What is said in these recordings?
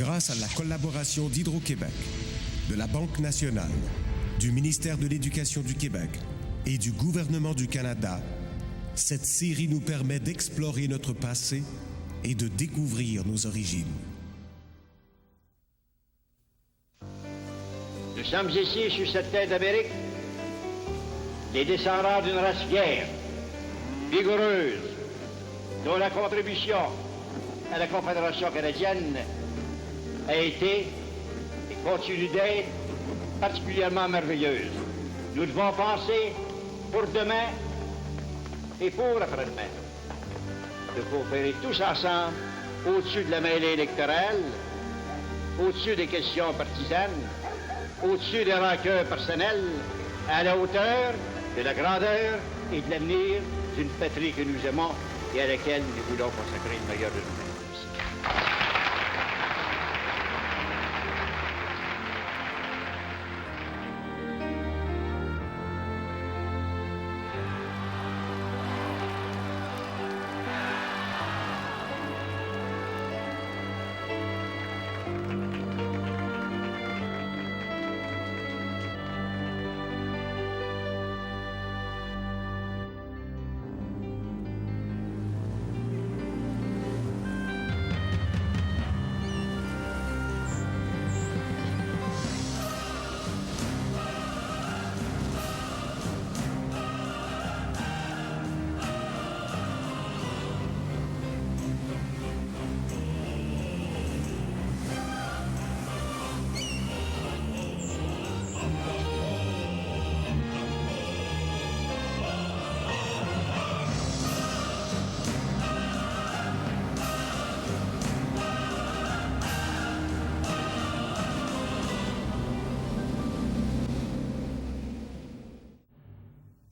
grâce à la collaboration d'Hydro-Québec, de la Banque nationale, du ministère de l'Éducation du Québec et du gouvernement du Canada, cette série nous permet d'explorer notre passé et de découvrir nos origines. Nous sommes ici sur cette terre d'Amérique, les descendants d'une race fière, vigoureuse, dont la contribution à la Confédération canadienne a été et continue d'être particulièrement merveilleuse. Nous devons penser pour demain et pour après-demain de coopérer tous ensemble au-dessus de la mêlée électorale, au-dessus des questions partisanes, au-dessus des rancœurs personnelles, à la hauteur de la grandeur et de l'avenir d'une patrie que nous aimons et à laquelle nous voulons consacrer le meilleur de nous-mêmes.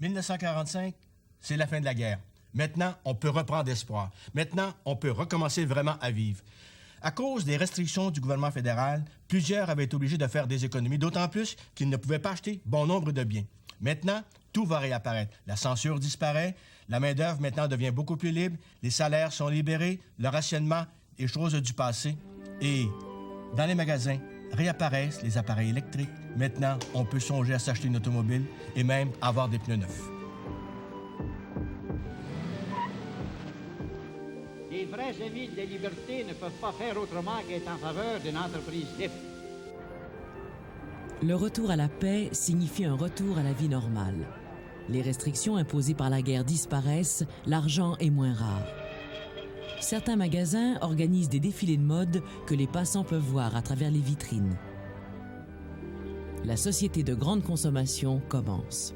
« 1945, c'est la fin de la guerre. Maintenant, on peut reprendre espoir. Maintenant, on peut recommencer vraiment à vivre. À cause des restrictions du gouvernement fédéral, plusieurs avaient été obligés de faire des économies, d'autant plus qu'ils ne pouvaient pas acheter bon nombre de biens. Maintenant, tout va réapparaître. La censure disparaît, la main-d'œuvre maintenant devient beaucoup plus libre, les salaires sont libérés, le rationnement est chose du passé. Et dans les magasins, réapparaissent les appareils électriques. Maintenant, on peut songer à s'acheter une automobile et même avoir des pneus neufs. Les vrais amis de la liberté ne peuvent pas faire autrement qu'être en faveur d'une entreprise libre. Le retour à la paix signifie un retour à la vie normale. Les restrictions imposées par la guerre disparaissent, l'argent est moins rare. Certains magasins organisent des défilés de mode que les passants peuvent voir à travers les vitrines. La société de grande consommation commence.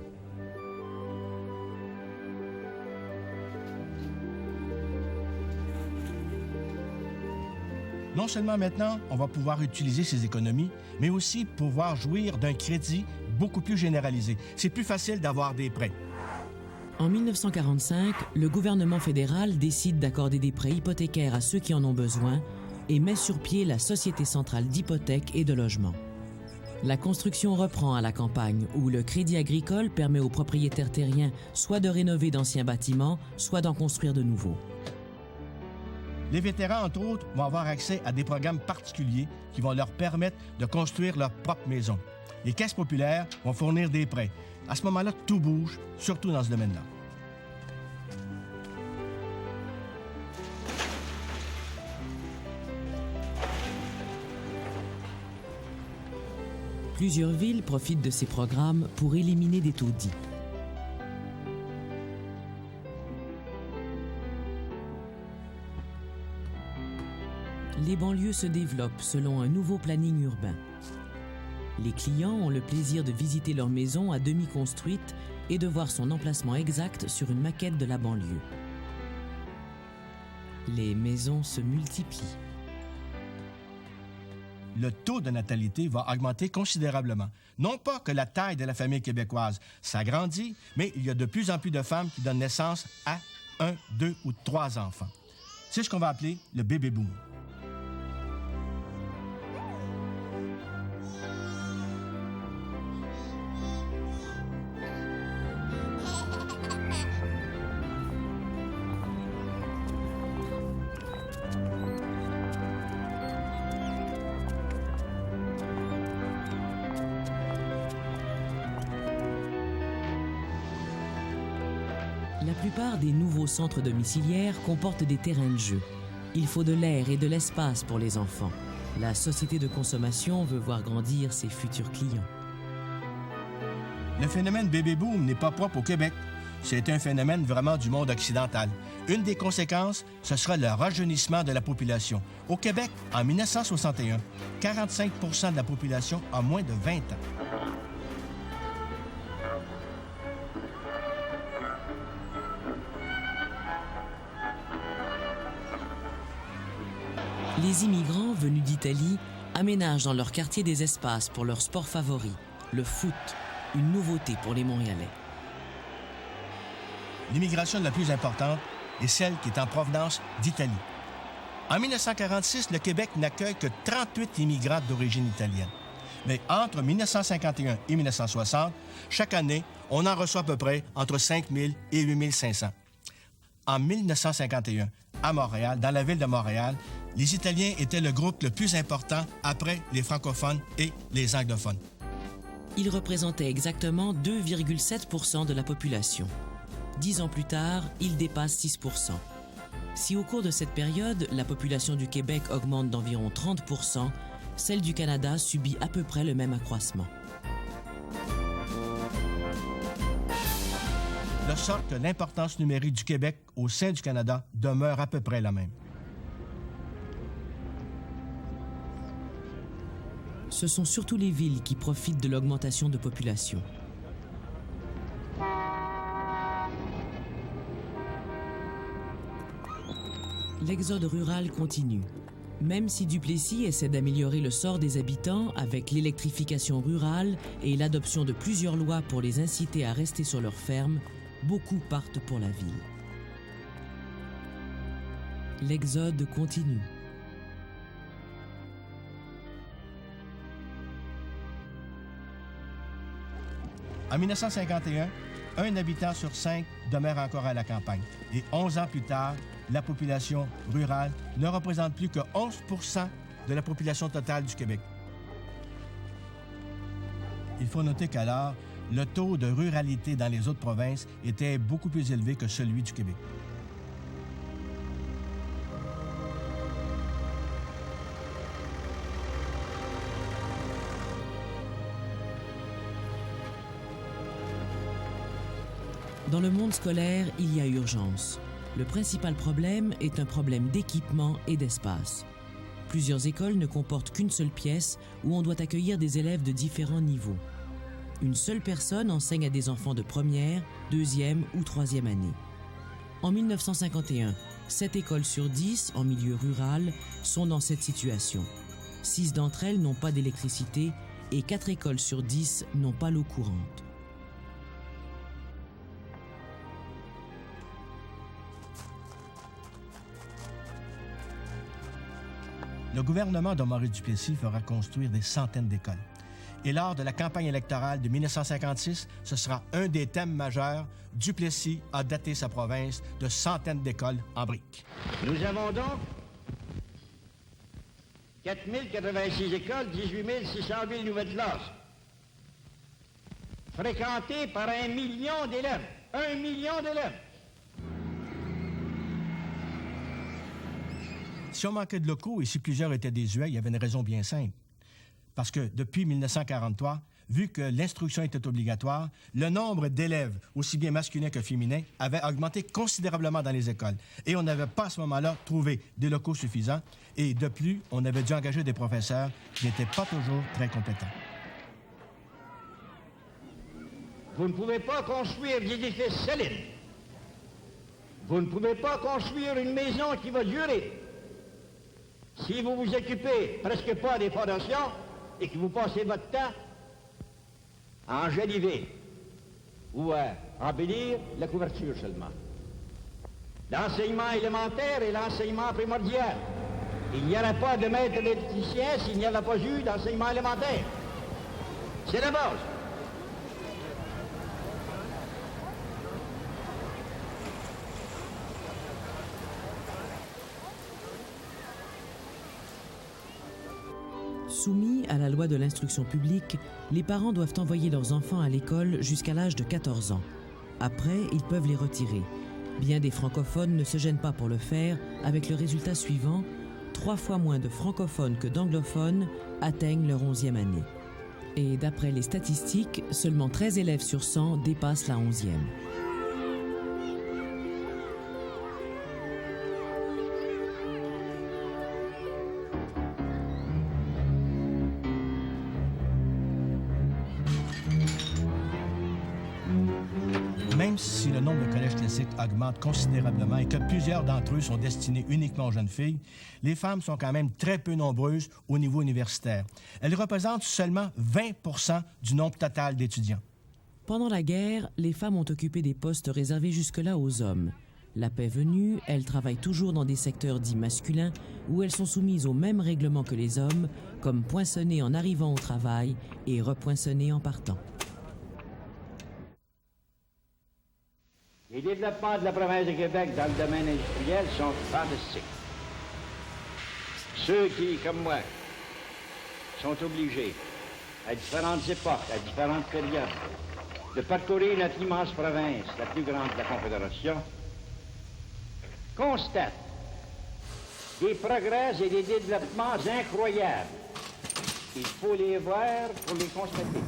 Non seulement maintenant, on va pouvoir utiliser ces économies, mais aussi pouvoir jouir d'un crédit beaucoup plus généralisé. C'est plus facile d'avoir des prêts. En 1945, le gouvernement fédéral décide d'accorder des prêts hypothécaires à ceux qui en ont besoin et met sur pied la Société centrale d'hypothèques et de logement. La construction reprend à la campagne, où le crédit agricole permet aux propriétaires terriens soit de rénover d'anciens bâtiments, soit d'en construire de nouveaux. Les vétérans, entre autres, vont avoir accès à des programmes particuliers qui vont leur permettre de construire leur propre maison. Les caisses populaires vont fournir des prêts. À ce moment-là, tout bouge, surtout dans ce domaine-là. Plusieurs villes profitent de ces programmes pour éliminer des taudis. Les banlieues se développent selon un nouveau planning urbain. Les clients ont le plaisir de visiter leur maison à demi construite et de voir son emplacement exact sur une maquette de la banlieue. Les maisons se multiplient. Le taux de natalité va augmenter considérablement. Non pas que la taille de la famille québécoise s'agrandit, mais il y a de plus en plus de femmes qui donnent naissance à 1, 2 ou 3 enfants. C'est ce qu'on va appeler le baby boom. La plupart des nouveaux centres domiciliaires comportent des terrains de jeu. Il faut de l'air et de l'espace pour les enfants. La société de consommation veut voir grandir ses futurs clients. Le phénomène baby-boom n'est pas propre au Québec. C'est un phénomène vraiment du monde occidental. Une des conséquences, ce sera le rajeunissement de la population. Au Québec, en 1961, 45 % de la population a moins de 20 ans. Les immigrants venus d'Italie aménagent dans leur quartier des espaces pour leur sport favori, le foot, une nouveauté pour les Montréalais. L'immigration la plus importante est celle qui est en provenance d'Italie. En 1946, le Québec n'accueille que 38 immigrants d'origine italienne. Mais entre 1951 et 1960, chaque année, on en reçoit à peu près entre 5 000 et 8 500. En 1951, à Montréal, dans la ville de Montréal, les Italiens étaient le groupe le plus important après les francophones et les anglophones. Ils représentaient exactement 2,7 % de la population. 10 ans plus tard, ils dépassent 6 %. Si au cours de cette période, la population du Québec augmente d'environ 30 %, celle du Canada subit à peu près le même accroissement. De sorte que l'importance numérique du Québec au sein du Canada demeure à peu près la même. Ce sont surtout les villes qui profitent de l'augmentation de population. L'exode rural continue. Même si Duplessis essaie d'améliorer le sort des habitants avec l'électrification rurale et l'adoption de plusieurs lois pour les inciter à rester sur leurs fermes, beaucoup partent pour la ville. L'exode continue. En 1951, un habitant sur 5 demeure encore à la campagne. Et 11 ans plus tard, la population rurale ne représente plus que 11 % de la population totale du Québec. Il faut noter qu'alors, le taux de ruralité dans les autres provinces était beaucoup plus élevé que celui du Québec. Dans le monde scolaire, il y a urgence. Le principal problème est un problème d'équipement et d'espace. Plusieurs écoles ne comportent qu'une seule pièce où on doit accueillir des élèves de différents niveaux. Une seule personne enseigne à des enfants de première, deuxième ou troisième année. En 1951, 7 écoles sur 10 en milieu rural sont dans cette situation. 6 d'entre elles n'ont pas d'électricité et 4 écoles sur 10 n'ont pas l'eau courante. Le gouvernement de Maurice Duplessis fera construire des centaines d'écoles. Et lors de la campagne électorale de 1956, ce sera un des thèmes majeurs. Duplessis a doté sa province de centaines d'écoles en briques. Nous avons donc 4 086 écoles, 18 608 nouvelles classes, fréquentées par 1 million d'élèves. 1 million d'élèves! Si on manquait de locaux et si plusieurs étaient désuets, il y avait une raison bien simple. Parce que depuis 1943, vu que l'instruction était obligatoire, le nombre d'élèves, aussi bien masculins que féminins, avait augmenté considérablement dans les écoles. Et on n'avait pas à ce moment-là trouvé des locaux suffisants. Et de plus, on avait dû engager des professeurs qui n'étaient pas toujours très compétents. Vous ne pouvez pas construire des édifices solides. Vous ne pouvez pas construire une maison qui va durer. Si vous vous occupez presque pas des fondations et que vous passez votre temps à enjoliver ou à embellir la couverture seulement. L'enseignement élémentaire est l'enseignement primordial. Il n'y aurait pas de maître électricien s'il n'y avait pas eu d'enseignement élémentaire. C'est la base. Soumis à la loi de l'instruction publique, les parents doivent envoyer leurs enfants à l'école jusqu'à l'âge de 14 ans. Après, ils peuvent les retirer. Bien des francophones ne se gênent pas pour le faire, avec le résultat suivant: 3 fois moins de francophones que d'anglophones atteignent leur 11e année. Et d'après les statistiques, seulement 13 élèves sur 100 dépassent la 11e. Même si le nombre de collèges classiques augmente considérablement et que plusieurs d'entre eux sont destinés uniquement aux jeunes filles, les femmes sont quand même très peu nombreuses au niveau universitaire. Elles représentent seulement 20% du nombre total d'étudiants. Pendant la guerre, les femmes ont occupé des postes réservés jusque-là aux hommes. La paix venue, elles travaillent toujours dans des secteurs dits masculins où elles sont soumises aux mêmes règlements que les hommes, comme poinçonner en arrivant au travail et repoinçonner en partant. Les développements de la province de Québec dans le domaine industriel sont fantastiques. Ceux qui, comme moi, sont obligés, à différentes époques, à différentes périodes, de parcourir notre immense province, la plus grande de la Confédération, constatent des progrès et des développements incroyables. Il faut les voir pour les constater.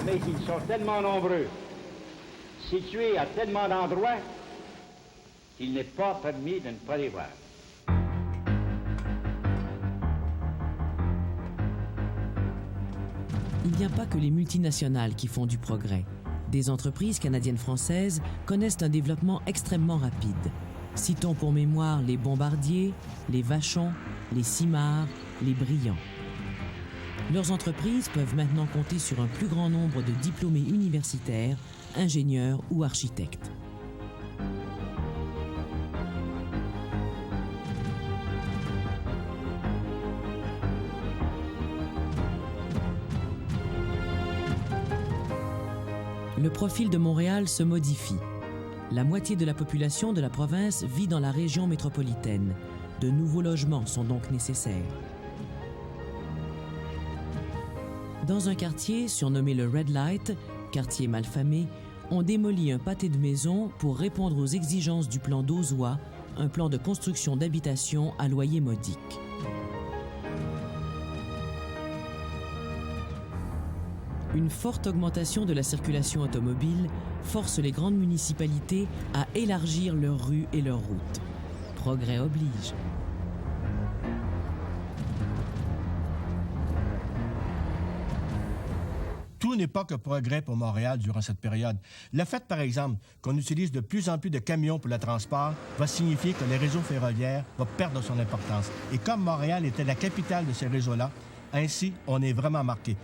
Mais ils sont tellement nombreux, situés à tellement d'endroits, qu'il n'est pas permis de ne pas les voir. Il n'y a pas que les multinationales qui font du progrès. Des entreprises canadiennes-françaises connaissent un développement extrêmement rapide. Citons pour mémoire les Bombardier, les Vachon, les Simard, les Briand. Leurs entreprises peuvent maintenant compter sur un plus grand nombre de diplômés universitaires, ingénieurs ou architectes. Le profil de Montréal se modifie. La moitié de la population de la province vit dans la région métropolitaine. De nouveaux logements sont donc nécessaires. Dans un quartier surnommé le Red Light, quartier malfamé, on démolit un pâté de maisons pour répondre aux exigences du plan d'Auzois, un plan de construction d'habitation à loyer modique. Une forte augmentation de la circulation automobile force les grandes municipalités à élargir leurs rues et leurs routes. Progrès oblige. Tout n'est pas que progrès pour Montréal durant cette période. Le fait, par exemple, qu'on utilise de plus en plus de camions pour le transport va signifier que le réseau ferroviaire va perdre son importance. Et comme Montréal était la capitale de ces réseaux-là, ainsi, on est vraiment marqué.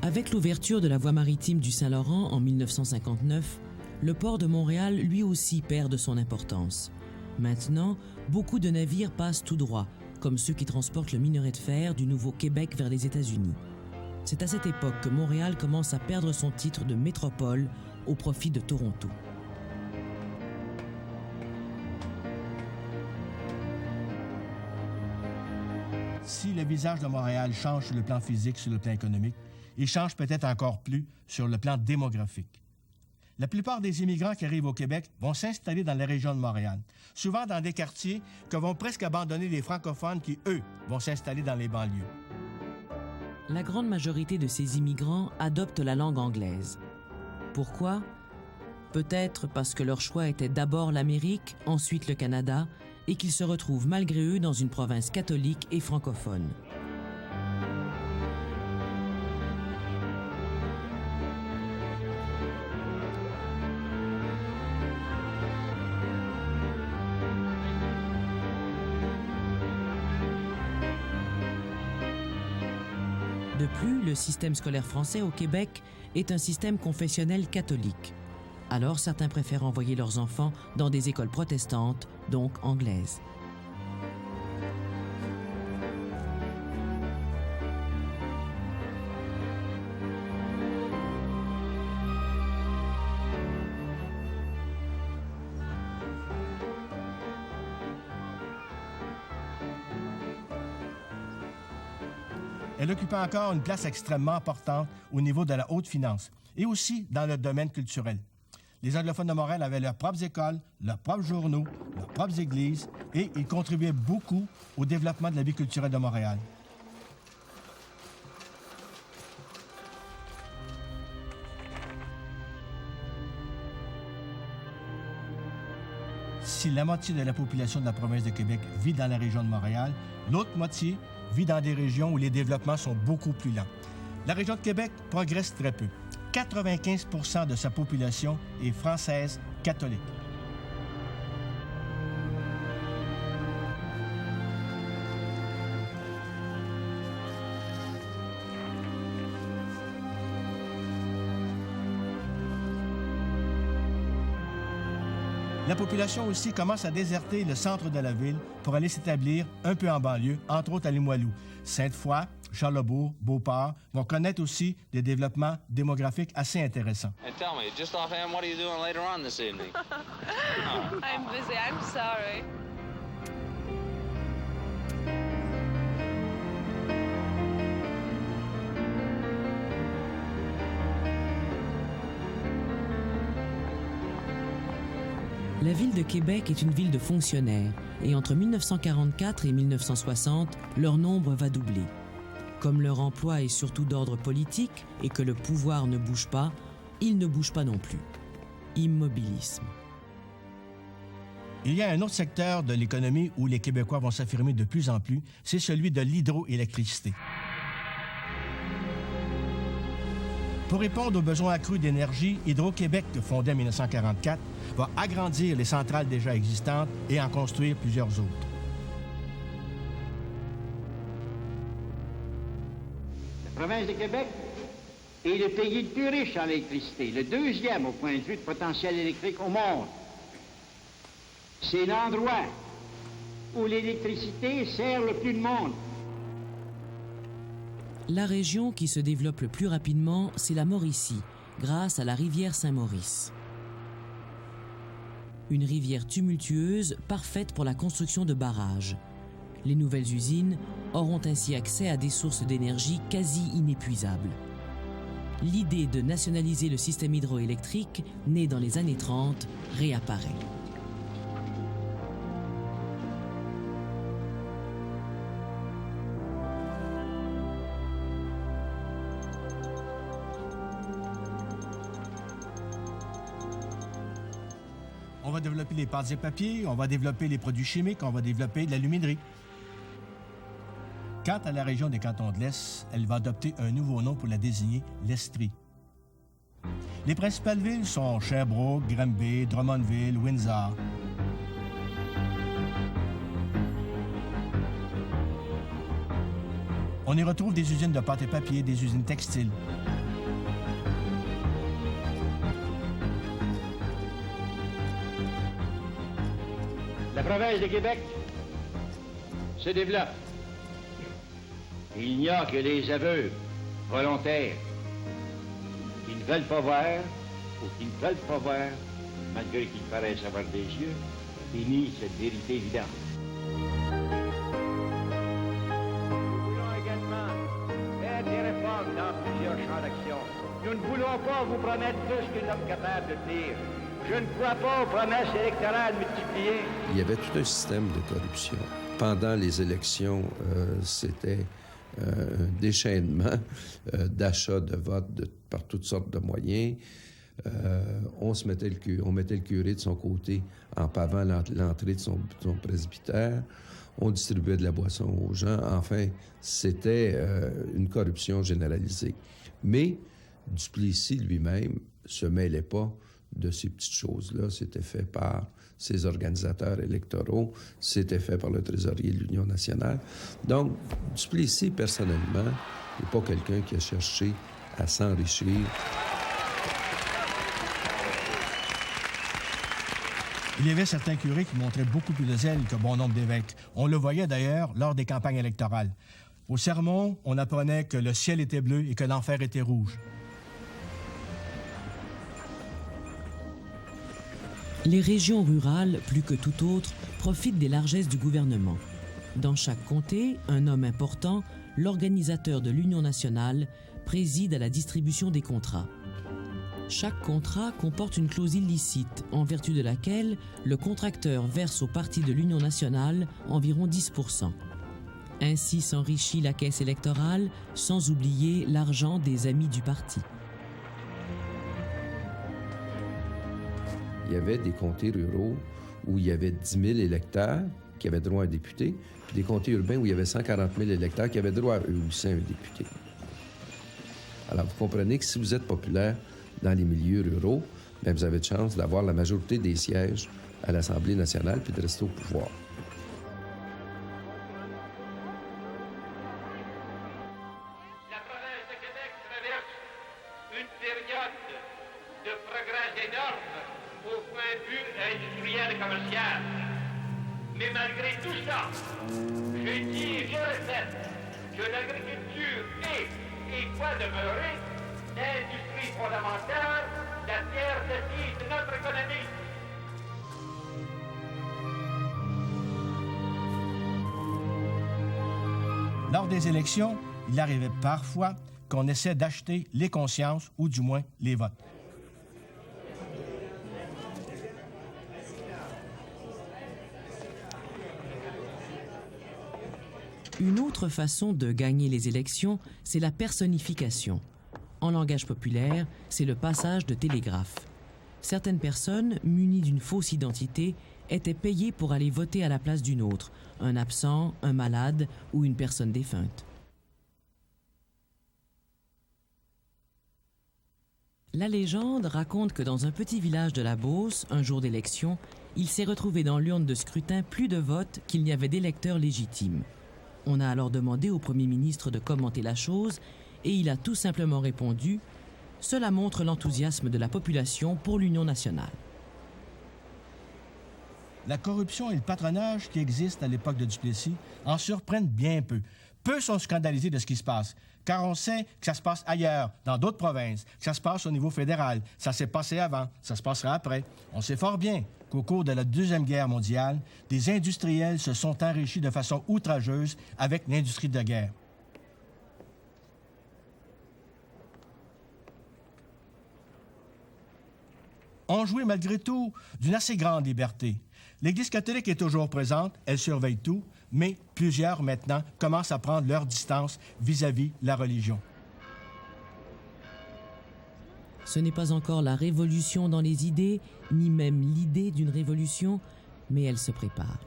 Avec l'ouverture de la voie maritime du Saint-Laurent en 1959, le port de Montréal lui aussi perd de son importance. Maintenant, beaucoup de navires passent tout droit, comme ceux qui transportent le minerai de fer du Nouveau-Québec vers les États-Unis. C'est à cette époque que Montréal commence à perdre son titre de métropole au profit de Toronto. Si le visage de Montréal change sur le plan physique, sur le plan économique, il change peut-être encore plus sur le plan démographique. La plupart des immigrants qui arrivent au Québec vont s'installer dans la région de Montréal, souvent dans des quartiers que vont presque abandonner les francophones qui, eux, vont s'installer dans les banlieues. La grande majorité de ces immigrants adoptent la langue anglaise. Pourquoi? Peut-être parce que leur choix était d'abord l'Amérique, ensuite le Canada, et qu'ils se retrouvent malgré eux dans une province catholique et francophone. De plus, le système scolaire français au Québec est un système confessionnel catholique. Alors, certains préfèrent envoyer leurs enfants dans des écoles protestantes, donc anglaises. Elle occupait encore une place extrêmement importante au niveau de la haute finance et aussi dans le domaine culturel. Les anglophones de Montréal avaient leurs propres écoles, leurs propres journaux, leurs propres églises et ils contribuaient beaucoup au développement de la vie culturelle de Montréal. Si la moitié de la population de la province de Québec vit dans la région de Montréal, l'autre moitié vit dans des régions où les développements sont beaucoup plus lents. La région de Québec progresse très peu. 95 % de sa population est française catholique. La population aussi commence à déserter le centre de la ville pour aller s'établir un peu en banlieue, entre autres à Limoilou. Sainte-Foy, Charlesbourg, Beauport vont connaître aussi des développements démographiques assez intéressants. And tell me, just offhand, what are you doing later on this evening? I'm busy, I'm sorry. La ville de Québec est une ville de fonctionnaires et entre 1944 et 1960, leur nombre va doubler. Comme leur emploi est surtout d'ordre politique et que le pouvoir ne bouge pas, ils ne bougent pas non plus. Immobilisme. Il y a un autre secteur de l'économie où les Québécois vont s'affirmer de plus en plus, c'est celui de l'hydroélectricité. Pour répondre aux besoins accrus d'énergie, Hydro-Québec, fondé en 1944, va agrandir les centrales déjà existantes et en construire plusieurs autres. La province de Québec est le pays le plus riche en électricité, le deuxième au point de vue de potentiel électrique au monde. C'est l'endroit où l'électricité sert le plus de monde. La région qui se développe le plus rapidement, c'est la Mauricie, grâce à la rivière Saint-Maurice. Une rivière tumultueuse, parfaite pour la construction de barrages. Les nouvelles usines auront ainsi accès à des sources d'énergie quasi inépuisables. L'idée de nationaliser le système hydroélectrique, née dans les années 30, réapparaît. On va développer les pâtes et papiers, on va développer les produits chimiques, on va développer l'aluminerie. Quant à la région des cantons de l'Est, elle va adopter un nouveau nom pour la désigner, l'Estrie. Les principales villes sont Sherbrooke, Granby, Drummondville, Windsor. On y retrouve des usines de pâtes et papier, des usines textiles. La province de Québec se développe. Il n'y a que les aveugles volontaires qui ne veulent pas voir ou qui ne veulent pas voir, malgré qu'ils paraissent avoir des yeux, qui nient cette vérité évidente. Nous voulons également faire des réformes dans plusieurs champs d'action. Nous ne voulons pas vous promettre tout ce que nous sommes capables de tenir. Je ne crois pas aux promesses électorales multipliées. Il y avait tout un système de corruption. Pendant les élections, c'était un déchaînement d'achat de votes par toutes sortes de moyens. On mettait le curé de son côté en pavant l'entrée de son presbytère. On distribuait de la boisson aux gens. Enfin, c'était une corruption généralisée. Mais Duplessis lui-même se mêlait pas de ces petites choses-là. C'était fait par ses organisateurs électoraux, c'était fait par le trésorier de l'Union nationale. Donc, Duplessis, personnellement, n'est pas quelqu'un qui a cherché à s'enrichir. Il y avait certains curés qui montraient beaucoup plus de zèle que bon nombre d'évêques. On le voyait d'ailleurs lors des campagnes électorales. Au sermon, on apprenait que le ciel était bleu et que l'enfer était rouge. Les régions rurales, plus que tout autre, profitent des largesses du gouvernement. Dans chaque comté, un homme important, l'organisateur de l'Union nationale préside à la distribution des contrats. Chaque contrat comporte une clause illicite en vertu de laquelle le contracteur verse au parti de l'Union nationale environ 10%. Ainsi s'enrichit la caisse électorale, sans oublier l'argent des amis du parti. Il y avait des comtés ruraux où il y avait 10 000 électeurs qui avaient droit à un député, puis des comtés urbains où il y avait 140 000 électeurs qui avaient droit eux aussi à un député. Alors, vous comprenez que si vous êtes populaire dans les milieux ruraux, bien, vous avez de chance d'avoir la majorité des sièges à l'Assemblée nationale puis de rester au pouvoir. La province de Québec traverse une période de progrès énorme au point de vue industriel et commercial. Mais malgré tout ça, je dis et je répète que l'agriculture est et doit demeurer l'industrie fondamentale, la pierre d'acier de notre économie. Lors des élections, il arrivait parfois qu'on essaie d'acheter les consciences ou du moins les votes. Une autre façon de gagner les élections, c'est la personnification. En langage populaire, c'est le passage de télégraphe. Certaines personnes, munies d'une fausse identité, étaient payées pour aller voter à la place d'une autre, un absent, un malade ou une personne défunte. La légende raconte que dans un petit village de la Beauce, un jour d'élection, il s'est retrouvé dans l'urne de scrutin plus de votes qu'il n'y avait d'électeurs légitimes. On a alors demandé au Premier ministre de commenter la chose et il a tout simplement répondu « Cela montre l'enthousiasme de la population pour l'Union nationale ». La corruption et le patronage qui existent à l'époque de Duplessis en surprennent bien peu. Peu sont scandalisés de ce qui se passe, car on sait que ça se passe ailleurs, dans d'autres provinces, que ça se passe au niveau fédéral. Ça s'est passé avant, ça se passera après. On sait fort bien qu'au cours de la Deuxième Guerre mondiale, des industriels se sont enrichis de façon outrageuse avec l'industrie de guerre. On jouait malgré tout d'une assez grande liberté. L'Église catholique est toujours présente, elle surveille tout, mais plusieurs maintenant commencent à prendre leur distance vis-à-vis la religion. Ce n'est pas encore la révolution dans les idées, ni même l'idée d'une révolution, mais elle se prépare.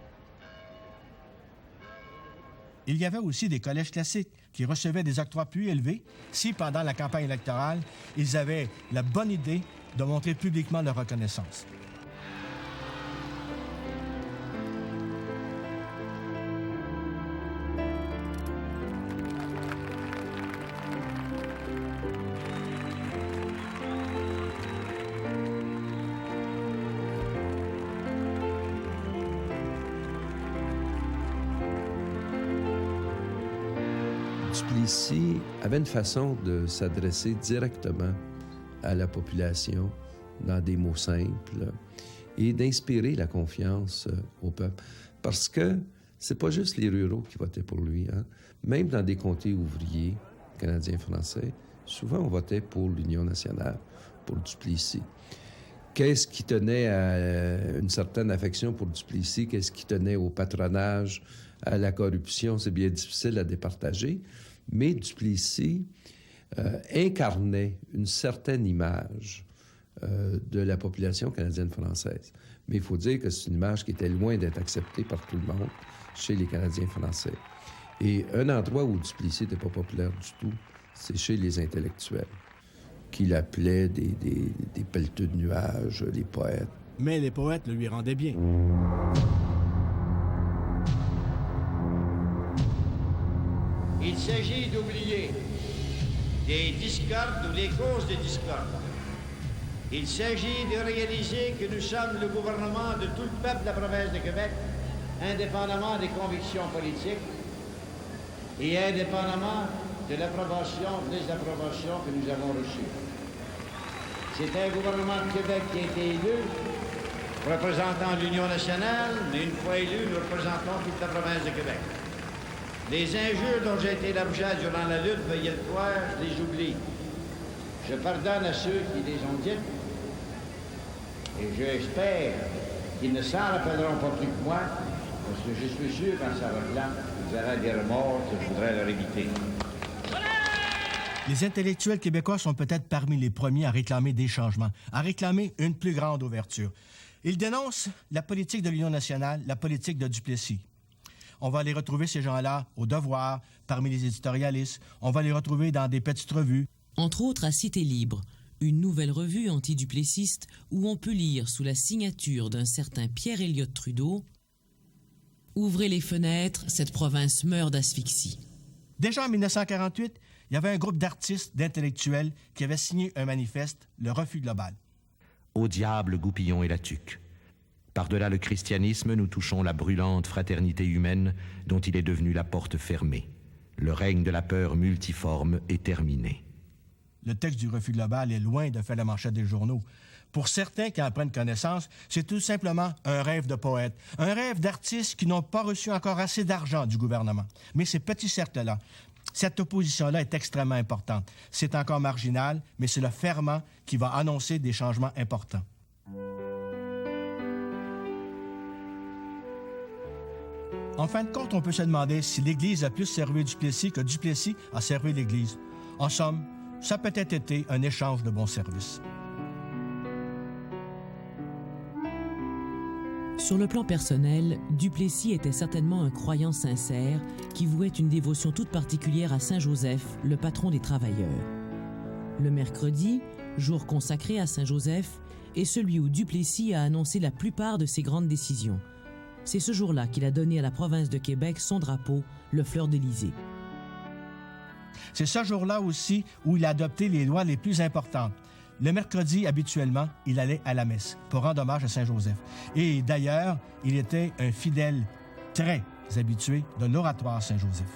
Il y avait aussi des collèges classiques qui recevaient des octrois plus élevés si, pendant la campagne électorale, ils avaient la bonne idée de montrer publiquement leur reconnaissance. Duplessis avait une façon de s'adresser directement à la population dans des mots simples et d'inspirer la confiance au peuple. Parce que c'est pas juste les ruraux qui votaient pour lui, hein? Même dans des comtés ouvriers canadiens-français, souvent on votait pour l'Union nationale, pour Duplessis. Qu'est-ce qui tenait à une certaine affection pour Duplessis? Qu'est-ce qui tenait au patronage, à la corruption? C'est bien difficile à départager, mais Duplessis incarnait une certaine image de la population canadienne-française. Mais il faut dire que c'est une image qui était loin d'être acceptée par tout le monde chez les Canadiens français. Et un endroit où Duplessis n'était pas populaire du tout, c'est chez les intellectuels, qu'il appelait des pelleteux de nuages, les poètes. Mais les poètes le lui rendaient bien. Il s'agit d'oublier des discordes ou les causes des discordes. Il s'agit de réaliser que nous sommes le gouvernement de tout le peuple de la province de Québec, indépendamment des convictions politiques et indépendamment de l'approbation, des approbations que nous avons reçues. C'est un gouvernement de Québec qui a été élu, représentant l'Union nationale, mais une fois élu, nous représentons toute la province de Québec. Les injures dont j'ai été l'objet durant la lutte, veuillez le croire, je les oublie. Je pardonne à ceux qui les ont dites et j'espère qu'ils ne s'en rappelleront pas plus que moi, parce que je suis sûr qu'en s'en rappelant, ils auraient des remords que je voudrais leur éviter. Les intellectuels québécois sont peut-être parmi les premiers à réclamer des changements, à réclamer une plus grande ouverture. Ils dénoncent la politique de l'Union nationale, la politique de Duplessis. On va les retrouver, ces gens-là, au Devoir, parmi les éditorialistes. On va les retrouver dans des petites revues. Entre autres à Cité Libre, une nouvelle revue antiduplessiste où on peut lire sous la signature d'un certain Pierre Elliott Trudeau « Ouvrez les fenêtres, cette province meurt d'asphyxie ». Déjà en 1948, il y avait un groupe d'artistes, d'intellectuels qui avaient signé un manifeste, le Refus global. Au diable, Goupillon et la tuque. Par-delà le christianisme, nous touchons la brûlante fraternité humaine dont il est devenu la porte fermée. Le règne de la peur multiforme est terminé. Le texte du Refus global est loin de faire la manchette des journaux. Pour certains qui en prennent connaissance, c'est tout simplement un rêve de poète, un rêve d'artistes qui n'ont pas reçu encore assez d'argent du gouvernement. Mais ces petits cercles-là, cette opposition-là est extrêmement importante. C'est encore marginal, mais c'est le ferment qui va annoncer des changements importants. En fin de compte, on peut se demander si l'Église a plus servi Duplessis que Duplessis a servi l'Église. En somme, ça a peut-être été un échange de bons services. Sur le plan personnel, Duplessis était certainement un croyant sincère qui vouait une dévotion toute particulière à Saint-Joseph, le patron des travailleurs. Le mercredi, jour consacré à Saint-Joseph, est celui où Duplessis a annoncé la plupart de ses grandes décisions. C'est ce jour-là qu'il a donné à la province de Québec son drapeau, le fleur-de-lysée. C'est ce jour-là aussi où il a adopté les lois les plus importantes. Le mercredi, habituellement, il allait à la messe pour rendre hommage à Saint-Joseph. Et d'ailleurs, il était un fidèle très habitué de l'oratoire Saint-Joseph.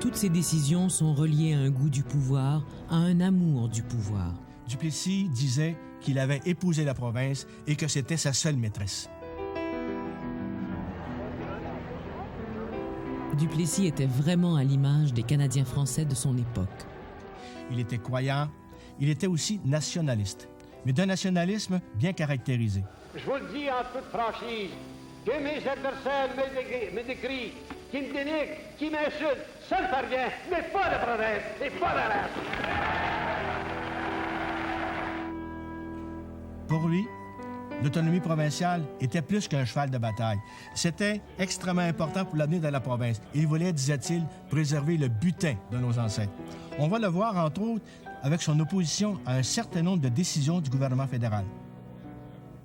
Toutes ces décisions sont reliées à un goût du pouvoir, à un amour du pouvoir. Duplessis disait qu'il avait épousé la province et que c'était sa seule maîtresse. Duplessis était vraiment à l'image des Canadiens français de son époque. Il était croyant, il était aussi nationaliste, mais d'un nationalisme bien caractérisé. Je vous le dis en toute franchise, que mes adversaires me décrient, qui me dénigrent, qui m'insultent, ça ne fait rien, mais pas la province et pas la race. Pour lui, l'autonomie provinciale était plus qu'un cheval de bataille. C'était extrêmement important pour l'avenir de la province. Il voulait, disait-il, préserver le butin de nos ancêtres. On va le voir, entre autres, avec son opposition à un certain nombre de décisions du gouvernement fédéral.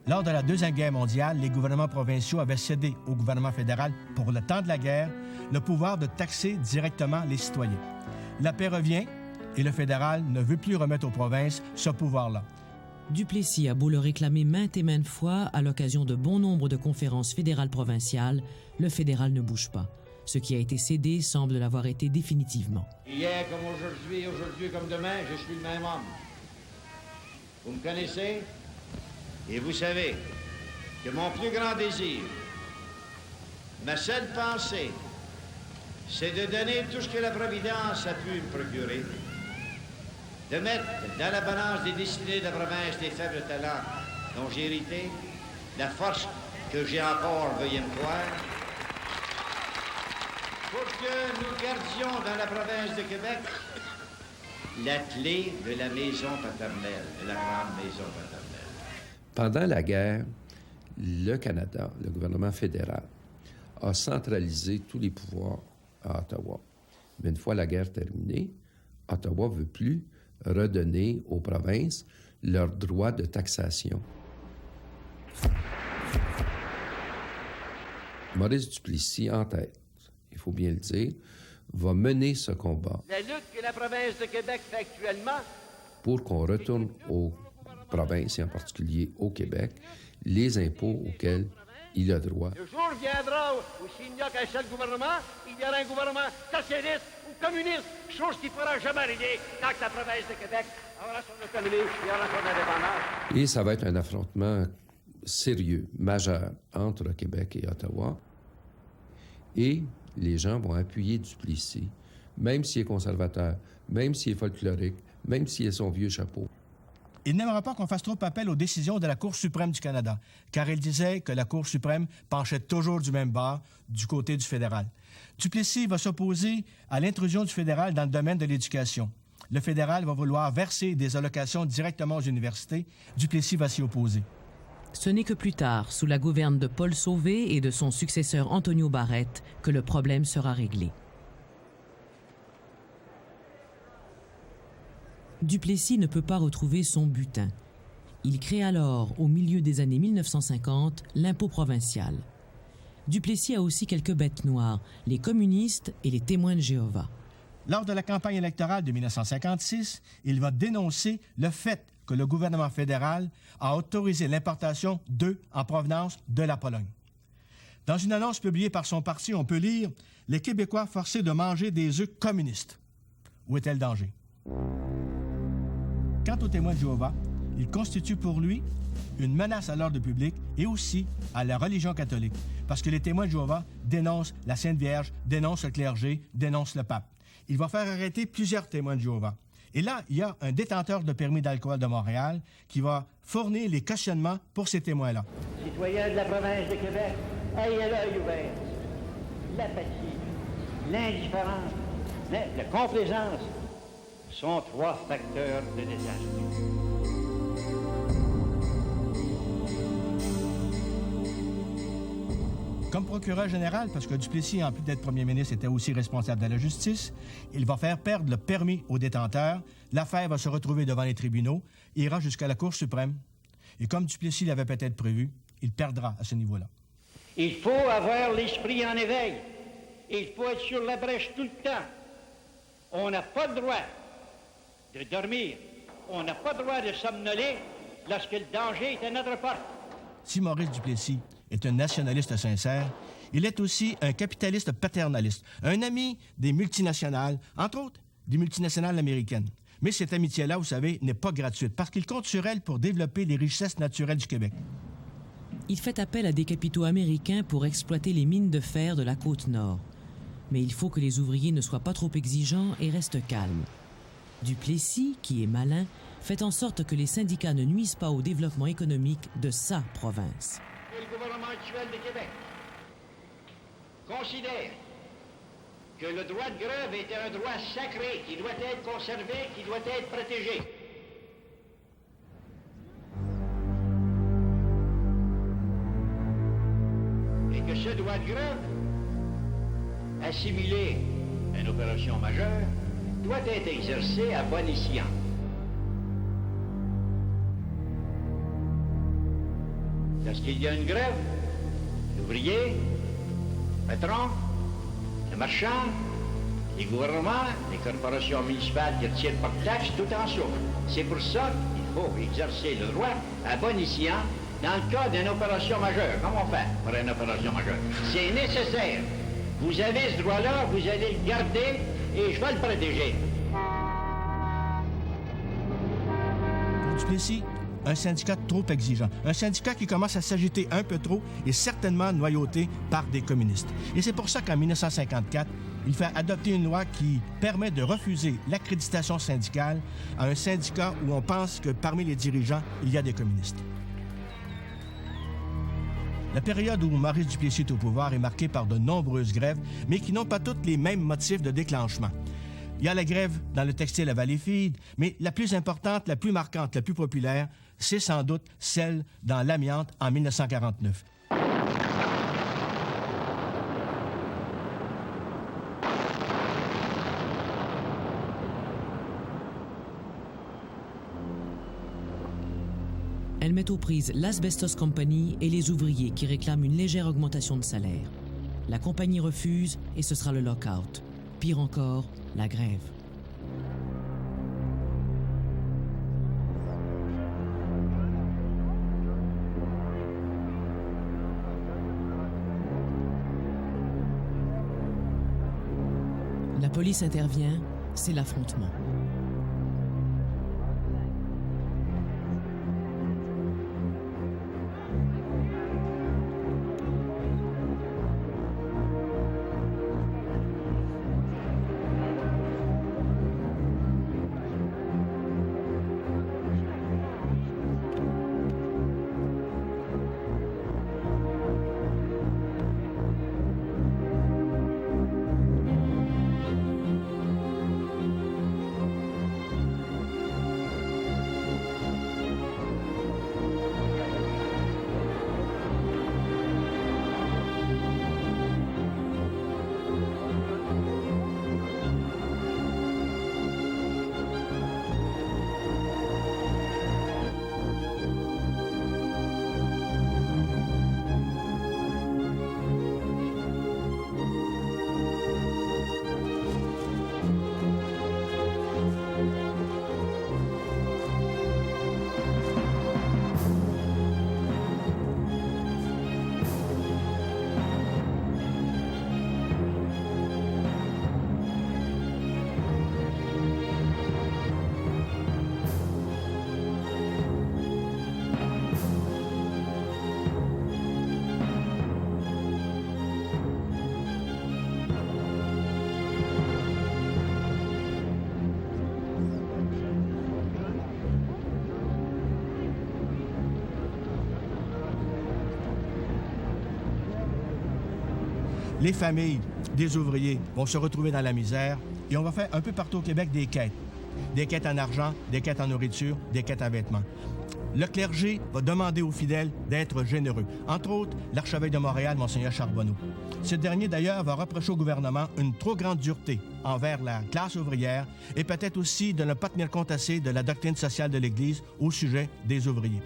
Lors de la Deuxième Guerre mondiale, les gouvernements provinciaux avaient cédé au gouvernement fédéral, pour le temps de la guerre, le pouvoir de taxer directement les citoyens. La paix revient et le fédéral ne veut plus remettre aux provinces ce pouvoir-là. Duplessis a beau le réclamer maintes et maintes fois à l'occasion de bon nombre de conférences fédérales provinciales, le fédéral ne bouge pas. Ce qui a été cédé semble l'avoir été définitivement. Hier comme aujourd'hui, aujourd'hui comme demain, je suis le même homme. Vous me connaissez et vous savez que mon plus grand désir, ma seule pensée, c'est de donner tout ce que la Providence a pu me procurer, de mettre dans la balance des destinées de la province des faibles talents dont j'ai hérité, la force que j'ai encore, veuillez me croire, pour que nous gardions dans la province de Québec la clé de la maison paternelle, de la grande maison paternelle. Pendant la guerre, le Canada, le gouvernement fédéral, a centralisé tous les pouvoirs à Ottawa. Mais une fois la guerre terminée, Ottawa ne veut plus redonner aux provinces leurs droits de taxation. Maurice Duplessis, en tête, il faut bien le dire, va mener ce combat. La lutte que la province de Québec fait actuellement pour qu'on retourne aux provinces, et en particulier au Québec, les impôts auxquels il a droit. Le jour viendra où s'il n'y a qu'un seul gouvernement, il y aura un gouvernement socialiste ou communiste, chose qui ne pourra jamais arriver tant que la province de Québec aura son autonomie et aura son indépendance. Et ça va être un affrontement sérieux, majeur, entre Québec et Ottawa. Et les gens vont appuyer Duplessis, même s'il est conservateur, même s'il est folklorique, même s'il a son vieux chapeau. Il n'aimera pas qu'on fasse trop appel aux décisions de la Cour suprême du Canada, car il disait que la Cour suprême penchait toujours du même bord, du côté du fédéral. Duplessis va s'opposer à l'intrusion du fédéral dans le domaine de l'éducation. Le fédéral va vouloir verser des allocations directement aux universités. Duplessis va s'y opposer. Ce n'est que plus tard, sous la gouverne de Paul Sauvé et de son successeur Antonio Barrette, que le problème sera réglé. Duplessis ne peut pas retrouver son butin. Il crée alors, au milieu des années 1950, l'impôt provincial. Duplessis a aussi quelques bêtes noires, les communistes et les témoins de Jéhovah. Lors de la campagne électorale de 1956, il va dénoncer le fait que le gouvernement fédéral a autorisé l'importation d'œufs en provenance de la Pologne. Dans une annonce publiée par son parti, on peut lire « Les Québécois forcés de manger des œufs communistes ». Où était le danger? Quant aux témoins de Jéhovah, ils constituent pour lui une menace à l'ordre public et aussi à la religion catholique, parce que les témoins de Jéhovah dénoncent la Sainte Vierge, dénoncent le clergé, dénoncent le pape. Il va faire arrêter plusieurs témoins de Jéhovah. Et là, il y a un détenteur de permis d'alcool de Montréal qui va fournir les cautionnements pour ces témoins-là. Citoyens de la province de Québec, ayez l'œil ouvert. L'apathie, l'indifférence, la complaisance sont trois facteurs de désastre. Comme procureur général, parce que Duplessis, en plus d'être premier ministre, était aussi responsable de la justice, il va faire perdre le permis aux détenteurs. L'affaire va se retrouver devant les tribunaux et ira jusqu'à la Cour suprême. Et comme Duplessis l'avait peut-être prévu, il perdra à ce niveau-là. Il faut avoir l'esprit en éveil. Il faut être sur la brèche tout le temps. On n'a pas le droit de dormir. On n'a pas le droit de somnoler lorsque le danger est à notre porte. Si Maurice Duplessis est un nationaliste sincère, il est aussi un capitaliste paternaliste, un ami des multinationales, entre autres des multinationales américaines. Mais cette amitié-là, vous savez, n'est pas gratuite, parce qu'il compte sur elle pour développer les richesses naturelles du Québec. Il fait appel à des capitaux américains pour exploiter les mines de fer de la côte nord. Mais il faut que les ouvriers ne soient pas trop exigeants et restent calmes. Duplessis, qui est malin, fait en sorte que les syndicats ne nuisent pas au développement économique de sa province. Le gouvernement actuel de Québec considère que le droit de grève est un droit sacré qui doit être conservé, qui doit être protégé. Et que ce droit de grève, assimilé à une opération majeure, doit être exercé à bon escient. Lorsqu'il y a une grève, l'ouvrier, le patron, le marchand, les gouvernements, les corporations municipales qui retirent par taxe, tout en souffre. C'est pour ça qu'il faut exercer le droit à bon escient dans le cas d'une opération majeure. Comment on fait pour une opération majeure? C'est nécessaire. Vous avez ce droit-là, vous allez le garder et je vais le protéger. Pour Duplessis, un syndicat trop exigeant, un syndicat qui commence à s'agiter un peu trop et certainement noyauté par des communistes. Et c'est pour ça qu'en 1954, il fait adopter une loi qui permet de refuser l'accréditation syndicale à un syndicat où on pense que parmi les dirigeants, il y a des communistes. La période où Maurice Duplessis est au pouvoir est marquée par de nombreuses grèves, mais qui n'ont pas toutes les mêmes motifs de déclenchement. Il y a la grève dans le textile à Valleyfield, mais la plus importante, la plus marquante, la plus populaire, c'est sans doute celle dans l'amiante en 1949. Elle met aux prises l'Asbestos Company et les ouvriers qui réclament une légère augmentation de salaire. La compagnie refuse et ce sera le lock-out. Pire encore, la grève. police intervient, c'est l'affrontement. Les familles des ouvriers vont se retrouver dans la misère et on va faire un peu partout au Québec des quêtes. Des quêtes en argent, des quêtes en nourriture, des quêtes en vêtements. Le clergé va demander aux fidèles d'être généreux. Entre autres, l'archevêque de Montréal, Monseigneur Charbonneau. Ce dernier, d'ailleurs, va reprocher au gouvernement une trop grande dureté envers la classe ouvrière et peut-être aussi de ne pas tenir compte assez de la doctrine sociale de l'Église au sujet des ouvriers.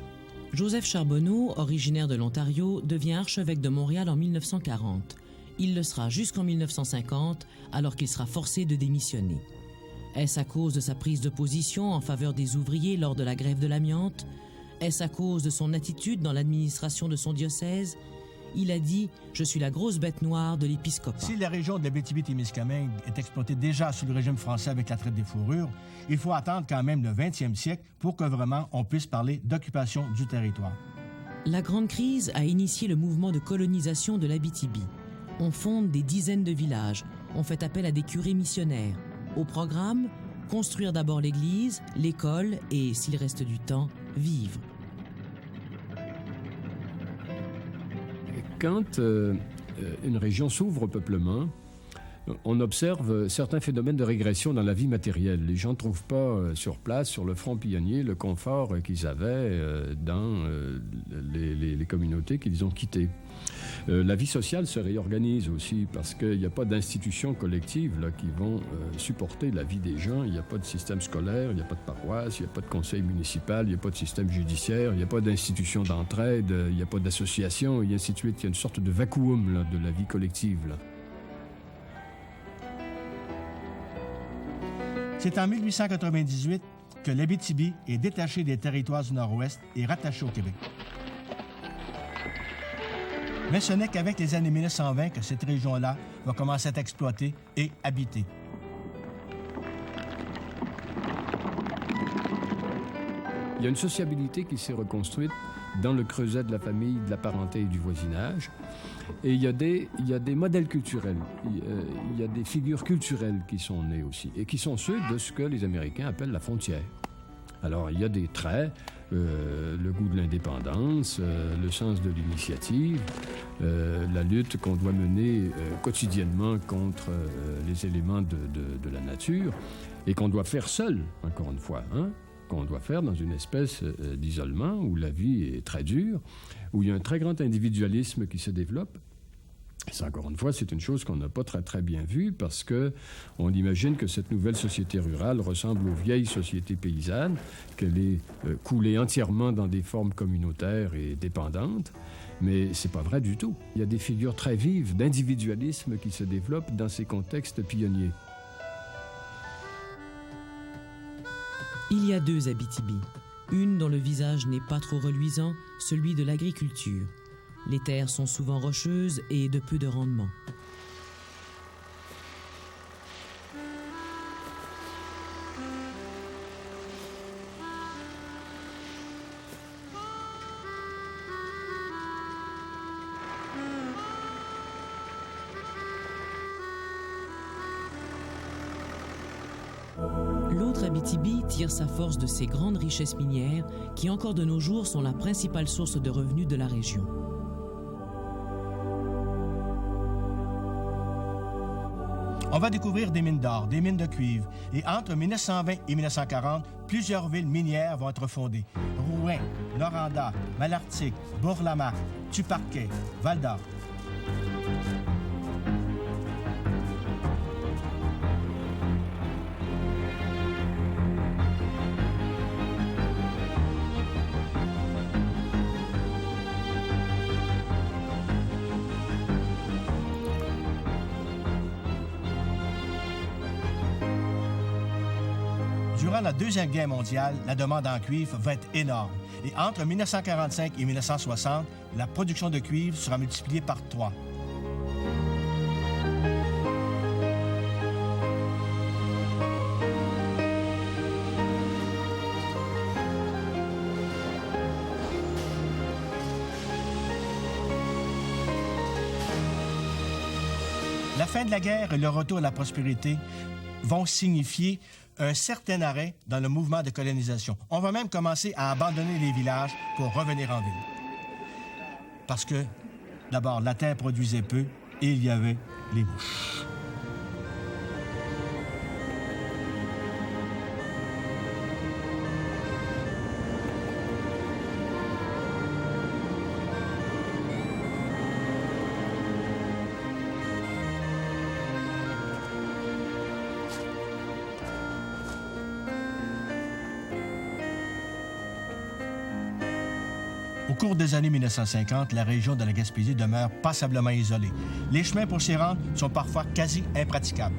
Joseph Charbonneau, originaire de l'Ontario, devient archevêque de Montréal en 1940. Il le sera jusqu'en 1950, alors qu'il sera forcé de démissionner. Est-ce à cause de sa prise de position en faveur des ouvriers lors de la grève de l'amiante? Est-ce à cause de son attitude dans l'administration de son diocèse? Il a dit « Je suis la grosse bête noire de l'épiscopat ». Si la région de l'Abitibi-Témiscamingue est exploitée déjà sous le régime français avec la traite des fourrures, il faut attendre quand même le 20e siècle pour que vraiment on puisse parler d'occupation du territoire. La Grande Crise a initié le mouvement de colonisation de l'Abitibi. On fonde des dizaines de villages, on fait appel à des curés missionnaires. Au programme, construire d'abord l'église, l'école et, s'il reste du temps, vivre. Quand une région s'ouvre au peuplement, on observe certains phénomènes de régression dans la vie matérielle. Les gens ne trouvent pas sur place, sur le front pionnier, le confort qu'ils avaient dans les communautés qu'ils ont quittées. La vie sociale se réorganise aussi parce qu'il n'y a pas d'institutions collectives là, qui vont supporter la vie des gens. Il n'y a pas de système scolaire, il n'y a pas de paroisse, il n'y a pas de conseil municipal, il n'y a pas de système judiciaire, il n'y a pas d'institution d'entraide, il n'y a pas d'association, et ainsi de suite. Il y a une sorte de vacuum là, de la vie collective. Là. C'est en 1898 que l'Abitibi est détaché des territoires du Nord-Ouest et rattaché au Québec. Mais ce n'est qu'avec les années 1920 que cette région-là va commencer à être exploitée et habitée. Il y a une sociabilité qui s'est reconstruite dans le creuset de la famille, de la parenté et du voisinage. Et il y a des modèles culturels, il y a des figures culturelles qui sont nées aussi, et qui sont ceux de ce que les Américains appellent la frontière. Alors, il y a des traits, le goût de l'indépendance, le sens de l'initiative, la lutte qu'on doit mener quotidiennement contre les éléments de la nature, et qu'on doit faire seul, encore une fois, hein? Qu'on doit faire dans une espèce d'isolement où la vie est très dure, où il y a un très grand individualisme qui se développe. Et encore une fois, c'est une chose qu'on n'a pas très, très bien vue parce qu'on imagine que cette nouvelle société rurale ressemble aux vieilles sociétés paysannes, qu'elle est coulée entièrement dans des formes communautaires et dépendantes. Mais c'est pas vrai du tout. Il y a des figures très vives d'individualisme qui se développent dans ces contextes pionniers. Il y a deux Abitibi. Une dont le visage n'est pas trop reluisant, celui de l'agriculture. Les terres sont souvent rocheuses et de peu de rendement. Abitibi tire sa force de ses grandes richesses minières qui encore de nos jours sont la principale source de revenus de la région. On va découvrir des mines d'or, des mines de cuivre. Et entre 1920 et 1940, plusieurs villes minières vont être fondées. Rouyn, Noranda, Malartic, Bourg-la-Marque, Tuparquet, Val-d'Or. Durant la Deuxième Guerre mondiale, la demande en cuivre va être énorme. Et entre 1945 et 1960, la production de cuivre sera multipliée par 3. La fin de la guerre et le retour à la prospérité vont signifier un certain arrêt dans le mouvement de colonisation. On va même commencer à abandonner les villages pour revenir en ville. Parce que, d'abord, la terre produisait peu et il y avait les mouches. Au cours des années 1950, la région de la Gaspésie demeure passablement isolée. Les chemins pour s'y rendre sont parfois quasi impraticables.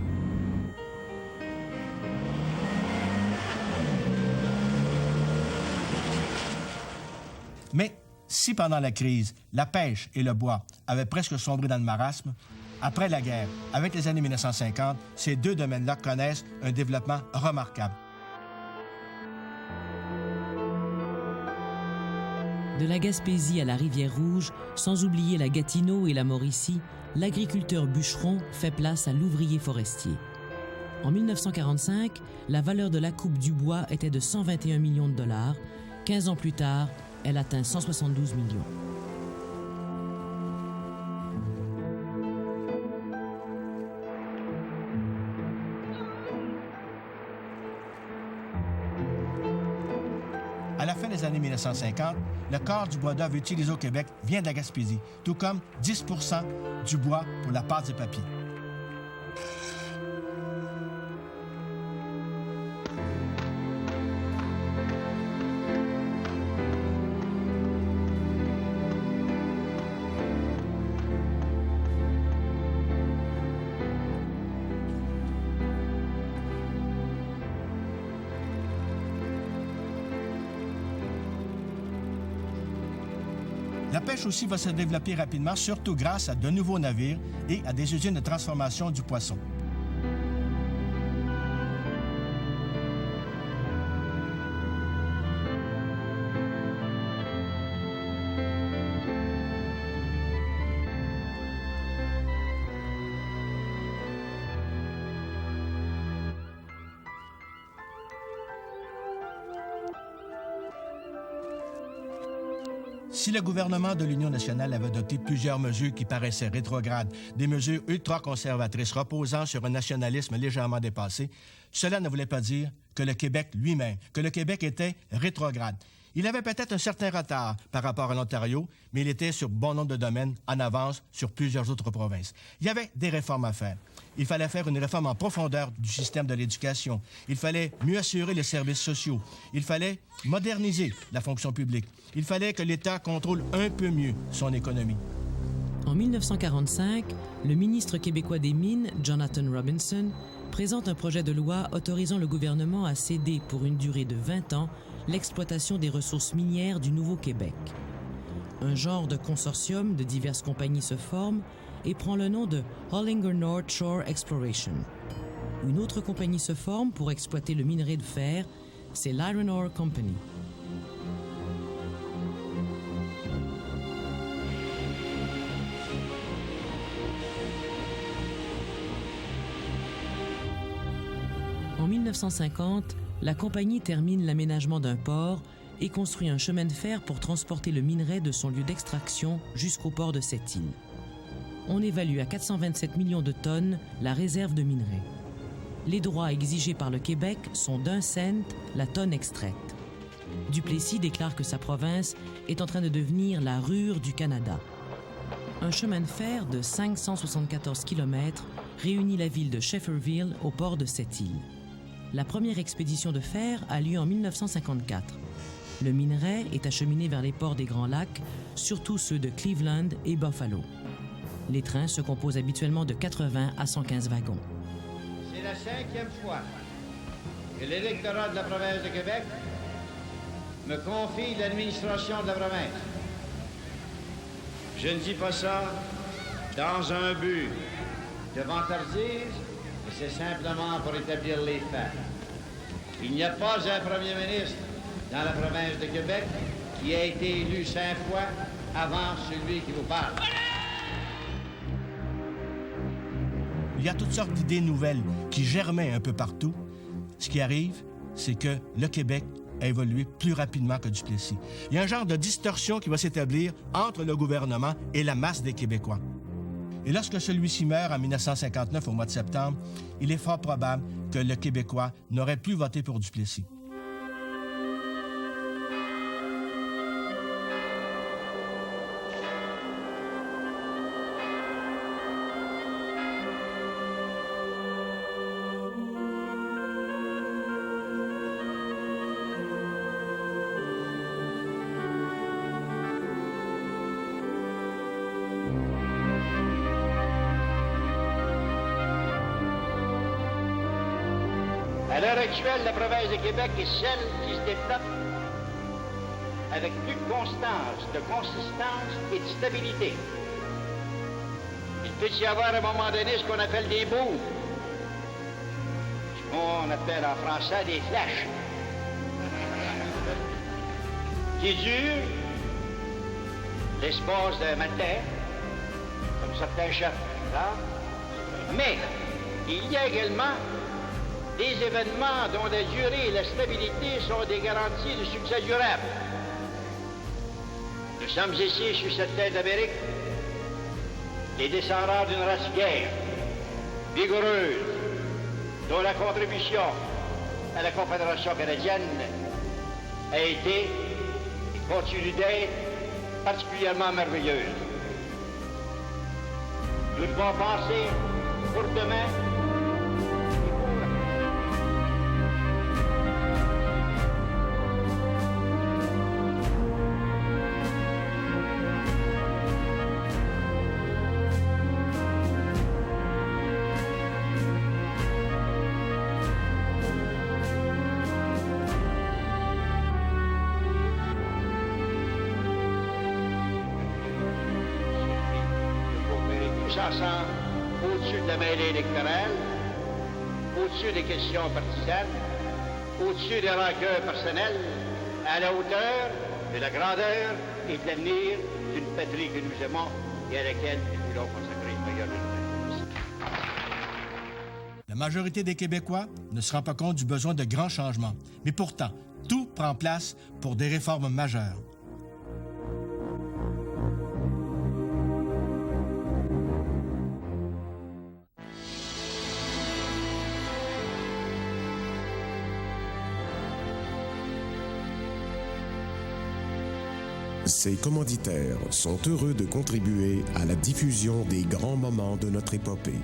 Mais si pendant la crise, la pêche et le bois avaient presque sombré dans le marasme, après la guerre, avec les années 1950, ces deux domaines-là connaissent un développement remarquable. De la Gaspésie à la Rivière-Rouge, sans oublier la Gatineau et la Mauricie, l'agriculteur bûcheron fait place à l'ouvrier forestier. En 1945, la valeur de la coupe du bois était de 121 millions de dollars. 15 ans plus tard, elle atteint 172 millions. À la fin des années 1950, le quart du bois d'œuvre utilisé au Québec vient de la Gaspésie, tout comme 10 % du bois pour la pâte et papier. La pêche aussi va se développer rapidement, surtout grâce à de nouveaux navires et à des usines de transformation du poisson. Si le gouvernement de l'Union nationale avait adopté plusieurs mesures qui paraissaient rétrogrades, des mesures ultra-conservatrices reposant sur un nationalisme légèrement dépassé, cela ne voulait pas dire que le Québec lui-même, que le Québec était rétrograde. Il avait peut-être un certain retard par rapport à l'Ontario, mais il était sur bon nombre de domaines en avance sur plusieurs autres provinces. Il y avait des réformes à faire. Il fallait faire une réforme en profondeur du système de l'éducation. Il fallait mieux assurer les services sociaux. Il fallait moderniser la fonction publique. Il fallait que l'État contrôle un peu mieux son économie. En 1945, le ministre québécois des Mines, Jonathan Robinson, présente un projet de loi autorisant le gouvernement à céder pour une durée de 20 ans l'exploitation des ressources minières du Nouveau-Québec. Un genre de consortium de diverses compagnies se forme et prend le nom de Hollinger North Shore Exploration. Une autre compagnie se forme pour exploiter le minerai de fer, c'est l'Iron Ore Company. En 1950, la compagnie termine l'aménagement d'un port et construit un chemin de fer pour transporter le minerai de son lieu d'extraction jusqu'au port de Sept-Îles. On évalue à 427 millions de tonnes la réserve de minerai. Les droits exigés par le Québec sont d'1 cent la tonne extraite. Duplessis déclare que sa province est en train de devenir la Rure du Canada. Un chemin de fer de 574 km réunit la ville de Shefferville au port de Sept-Îles. La première expédition de fer a lieu en 1954. Le minerai est acheminé vers les ports des Grands Lacs, surtout ceux de Cleveland et Buffalo. Les trains se composent habituellement de 80 à 115 wagons. C'est la 5e fois que l'électorat de la province de Québec me confie l'administration de la province. Je ne dis pas ça dans un but de vantardise, mais c'est simplement pour établir les faits. Il n'y a pas un premier ministre dans la province de Québec qui a été élu 5 fois avant celui qui vous parle. Il y a toutes sortes d'idées nouvelles qui germaient un peu partout. Ce qui arrive, c'est que le Québec a évolué plus rapidement que Duplessis. Il y a un genre de distorsion qui va s'établir entre le gouvernement et la masse des Québécois. Et lorsque celui-ci meurt en 1959, au mois de septembre, il est fort probable que le Québécois n'aurait plus voté pour Duplessis. À l'heure actuelle, la province de Québec est celle qui se développe avec plus de constance, de consistance et de stabilité. Il peut y avoir à un moment donné ce qu'on appelle des bouts, ce qu'on appelle en français des flashs, qui durent l'espace d'un matin, comme certains chefs, là. Mais il y a également des événements dont la durée et la stabilité sont des garanties de succès durable. Nous sommes ici sur cette terre d'Amérique, les descendants d'une race guerre, vigoureuse, dont la contribution à la Confédération canadienne a été et continue d'être particulièrement merveilleuse. Nous devons penser pour demain. Ensemble, au-dessus de la mêlée électorale, au-dessus des questions partisanes, au-dessus des rancœurs personnelles, à la hauteur de la grandeur et de l'avenir d'une patrie que nous aimons et à laquelle nous voulons consacrer le meilleur de nous. La majorité des Québécois ne se rend pas compte du besoin de grands changements. Mais pourtant, tout prend place pour des réformes majeures. Ces commanditaires sont heureux de contribuer à la diffusion des grands moments de notre épopée.